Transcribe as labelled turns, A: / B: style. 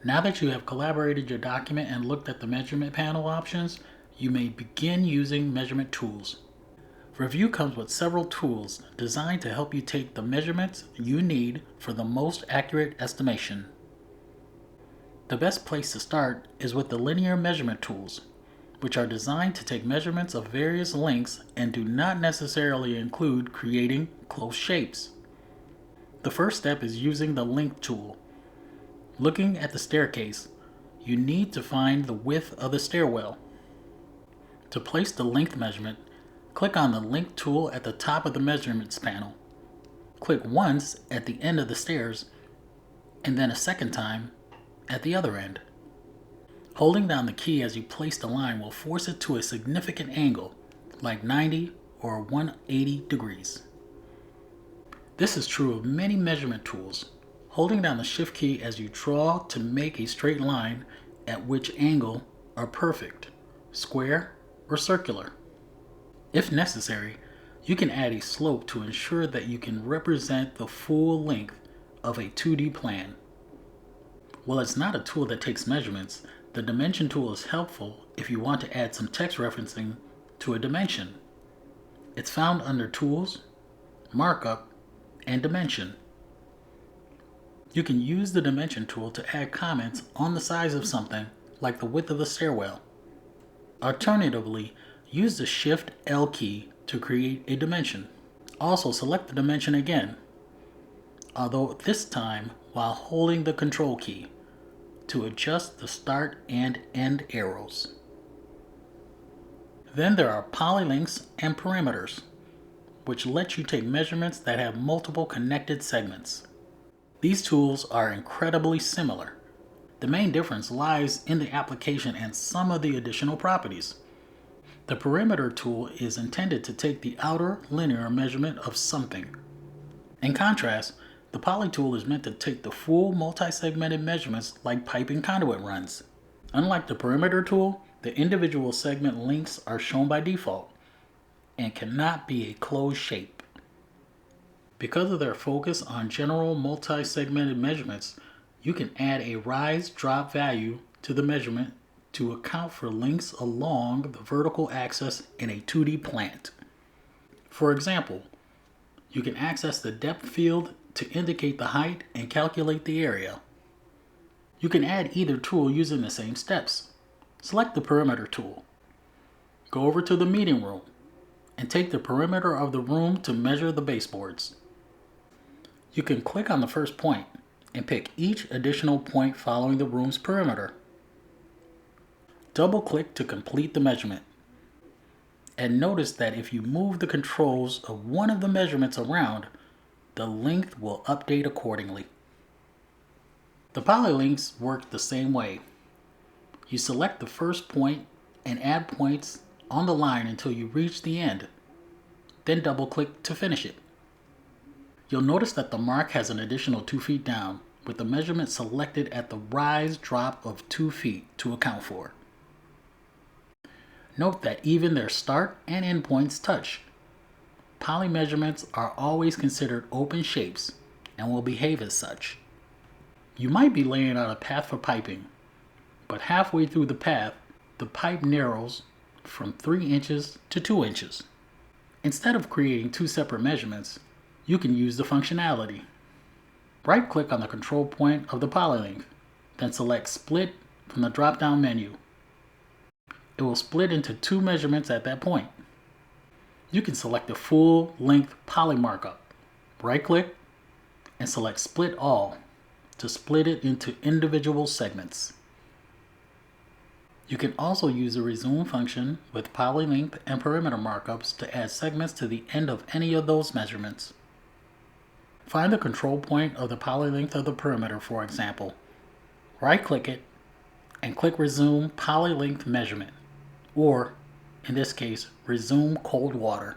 A: Now that you have collaborated your document and looked at the measurement panel options, you may begin using measurement tools. Revu comes with several tools designed to help you take the measurements you need for the most accurate estimation. The best place to start is with the linear measurement tools, which are designed to take measurements of various lengths and do not necessarily include creating close shapes. The first step is using the length tool. Looking at the staircase, you need to find the width of the stairwell. To place the length measurement, click on the length tool at the top of the measurements panel. Click once at the end of the stairs and then a second time at the other end. Holding down the key as you place the line will force it to a significant angle, like 90 or 180 degrees. This is true of many measurement tools. Holding down the shift key as you draw to make a straight line at which angle are perfect, square or circular. If necessary, you can add a slope to ensure that you can represent the full length of a 2D plan. While it's not a tool that takes measurements, the dimension tool is helpful if you want to add some text referencing to a dimension. It's found under Tools, Markup, and Dimension. You can use the Dimension tool to add comments on the size of something, like the width of a stairwell. Alternatively, use the Shift L key to create a dimension. Also select the dimension again, although this time while holding the Control key, to adjust the start and end arrows. Then there are polylengths and perimeters, which let you take measurements that have multiple connected segments. These tools are incredibly similar. The main difference lies in the application and some of the additional properties. The perimeter tool is intended to take the outer linear measurement of something. In contrast, the poly tool is meant to take the full multi-segmented measurements like pipe and conduit runs. Unlike the perimeter tool, the individual segment lengths are shown by default and cannot be a closed shape. Because of their focus on general multi-segmented measurements, you can add a rise-drop value to the measurement to account for lengths along the vertical axis in a 2D plant. For example, you can access the depth field to indicate the height and calculate the area. You can add either tool using the same steps. Select the perimeter tool. Go over to the meeting room and take the perimeter of the room to measure the baseboards. You can click on the first point and pick each additional point following the room's perimeter. Double-click to complete the measurement. And notice that if you move the controls of one of the measurements around, the length will update accordingly. The polylengths work the same way. You select the first point and add points on the line until you reach the end, then double-click to finish it. You'll notice that the mark has an additional 2 feet down, with the measurement selected at the rise drop of 2 feet to account for. Note that even their start and end points touch. Poly measurements are always considered open shapes and will behave as such. You might be laying out a path for piping, but halfway through the path, the pipe narrows from 3 inches to 2 inches. Instead of creating 2 separate measurements, you can use the functionality. Right-click on the control point of the polylength, then select Split from the drop-down menu. It will split into 2 measurements at that point. You can select the full length poly markup. Right-click and select Split All to split it into individual segments. You can also use the resume function with polylength and perimeter markups to add segments to the end of any of those measurements. Find the control point of the polylength of the perimeter, for example. Right-click it and click Resume Polylength Measurement, or in this case, Resume Cold Water.